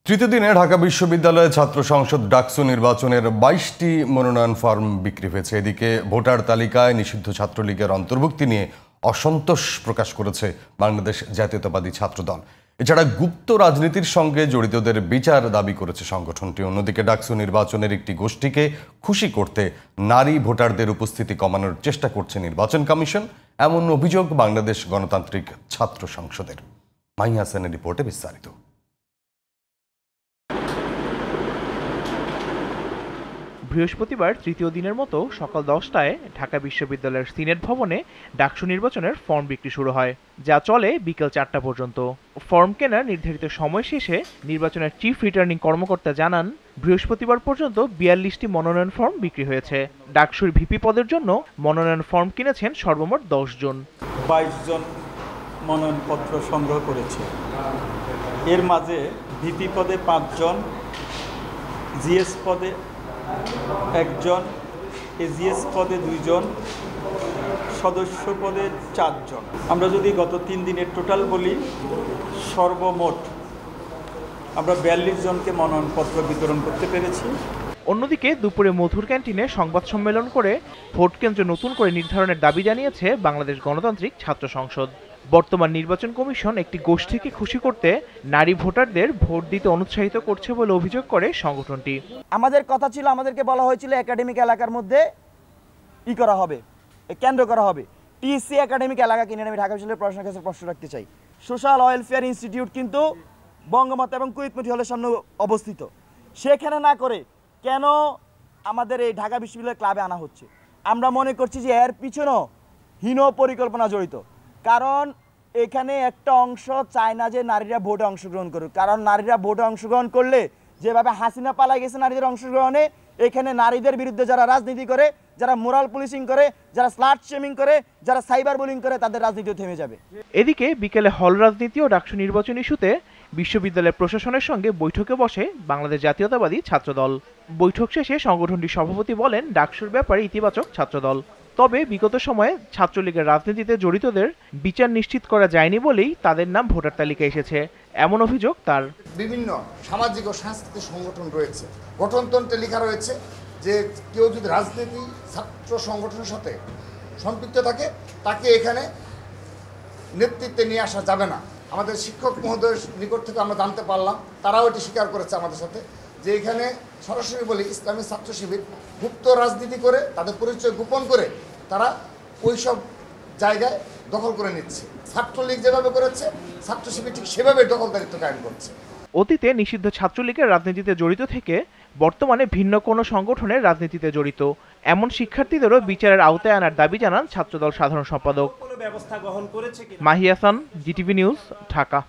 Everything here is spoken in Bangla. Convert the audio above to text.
তৃতীয় দিনে ঢাকা বিশ্ববিদ্যালয়ে ছাত্র সংসদ ডাকসু নির্বাচনের ২২টি মনোনয়ন ফর্ম বিক্রি হয়েছে। এদিকে ভোটার তালিকায় নিষিদ্ধ ছাত্রলীগের অন্তর্ভুক্তি নিয়ে অসন্তোষ প্রকাশ করেছে বাংলাদেশ জাতীয়তাবাদী ছাত্রদল। এছাড়া গুপ্ত রাজনীতির সঙ্গে জড়িতদের বিচার দাবি করেছে সংগঠনটি। অন্যদিকে ডাকসু নির্বাচনের একটি গোষ্ঠীকে খুশি করতে নারী ভোটারদের উপস্থিতি কমানোর চেষ্টা করছে নির্বাচন কমিশন, এমন অভিযোগ বাংলাদেশ গণতান্ত্রিক ছাত্র সংসদের। মাহি হাসানের রিপোর্টে বিস্তারিত। বৃহস্পতিবার তৃতীয় দিনের মতো সকাল 10টায় ঢাকা বিশ্ববিদ্যালয়ের সিনেট ভবনে ডাকসু নির্বাচনের ফর্ম বিক্রি শুরু হয়, যা চলে বিকেল 4টা পর্যন্ত। ফর্ম কেনার নির্ধারিত সময় শেষে নির্বাচনের চিফ রিটার্নিং কর্মকর্তা জানান, বৃহস্পতিবার পর্যন্ত 42টি মনোনয়ন ফর্ম বিক্রি হয়েছে। ডাকসুর ভিপি পদের জন্য মনোনয়ন ফর্ম কিনেছেন সর্বমোট 10 জন। 22 জন মনোনয়নপত্র সংগ্রহ করেছে। এর মাঝে ভিপি পদে 5 জন, জিএস পদে 1 জন, এজিএস পদে 2 জন, সদস্য পদে 4 জন। আমরা যদি গত 3 দিনের টোটাল বলি, সর্বমোট আমরা 42 জনকে মনোনয়নপত্র বিতরণ করতে পেরেছি। অন্যদিকে দুপুরে মধুর ক্যান্টিনে সংবাদ সম্মেলন করে ভোট কেন্দ্র নতুন করে নির্ধারণের দাবি জানিয়েছে বাংলাদেশ গণতান্ত্রিক ছাত্র সংসদ। বর্তমান নির্বাচন কমিশন একটি গোষ্ঠীকে খুশি করতে নারী ভোটারদের ভোট দিতে অনুৎসাহিত করছে বলে অভিযোগ করে সংগঠনটি। আমাদের কথা ছিল, আমাদেরকে বলা হয়েছিল একাডেমিক এলাকার মধ্যে করা হবে, কেন্দ্র করা হবে। টিসি একাডেমিক এলাকা কিনে আমি ঢাকা বিশ্ববিদ্যালয়ের প্রশাসনের কাছে প্রশ্ন রাখতে চাই। সোশ্যাল ওয়েলফেয়ার ইনস্টিটিউট কিন্তু বঙ্গমাতা এবং কুইতমতি হলের সামনে অবস্থিত। সেখানে না করে কেন আমাদের এই ঢাকা বিশ্ববিদ্যালয় ক্লাবে আনা হচ্ছে? আমরা মনে করছি যে এর পিছনেও হীন পরিকল্পনা জড়িত। কারণ এখানে একটা অংশ চায় না যে নারীরা ভোটে অংশগ্রহণ করুক। কারণ নারীরা ভোটে অংশগ্রহণ করলে যেভাবে হাসিনা পালাই গেছে নারীদের অংশগ্রহণে, এখানে নারীদের বিরুদ্ধে যারা রাজনীতি করে, যারা মোরাল পুলিশিং করে, যারা স্লাট শেমিং করে, যারা সাইবার বুলিং করে, তাদের রাজনীতিও থেমে যাবে। এদিকে বিকেলে হল রাজনীতি ও ডাকসু নির্বাচন ইস্যুতে বিশ্ববিদ্যালয়ের প্রশাসনের সঙ্গে বৈঠকে বসে বাংলাদেশ জাতীয়তাবাদী ছাত্রদল। বৈঠক শেষে সংগঠনটির সভাপতি বলেন, ডাকসুর ব্যাপারে ইতিবাচক ছাত্রদল। তবে বিগত সময়ে ছাত্রলীগের রাজনীতিতে জড়িতদের বিচার নিশ্চিত করা যায়নি বলেই তাদের নাম ভোটার তালিকায় এসেছে, এমন অভিযোগ তার। বিভিন্ন সামাজিক ও সাংস্কৃতিক সংগঠন রয়েছে, গঠনতন্ত্রে লেখা রয়েছে যে কেউ যদি রাজনীতি ছাত্র সংগঠনের সাথে সম্পৃক্ত থাকে তাকে এখানে নেতৃত্বে নিয়ে আসা যাবে না। আমাদের শিক্ষক মহোদয়ের নিকট থেকে আমরা জানতে পারলাম, তারাও এটি স্বীকার করেছে আমাদের সাথে, যে এখানে সরাসরি বলি ইসলামী ছাত্র শিবির গুপ্ত রাজনীতি করে, তাদের পরিচয় গোপন করে তারা ওইসব জায়গায় দখল করে নিচ্ছে। ছাত্রলীগ যেভাবে করেছে, ছাত্র শিবির ঠিক সেভাবে দখলদারিত্ব কায়েম করছে। অতীতে নিষিদ্ধ ছাত্রলীগের রাজনীতিতে জড়িত থেকে বর্তমানে ভিন্ন কোনো সংগঠনের রাজনীতিতে জড়িত এমন শিক্ষার্থীদেরও বিচারের আওতায় আনার দাবি জানান ছাত্রদল সাধারণ সম্পাদক। Mahi Hasan, GTV news, Dhaka.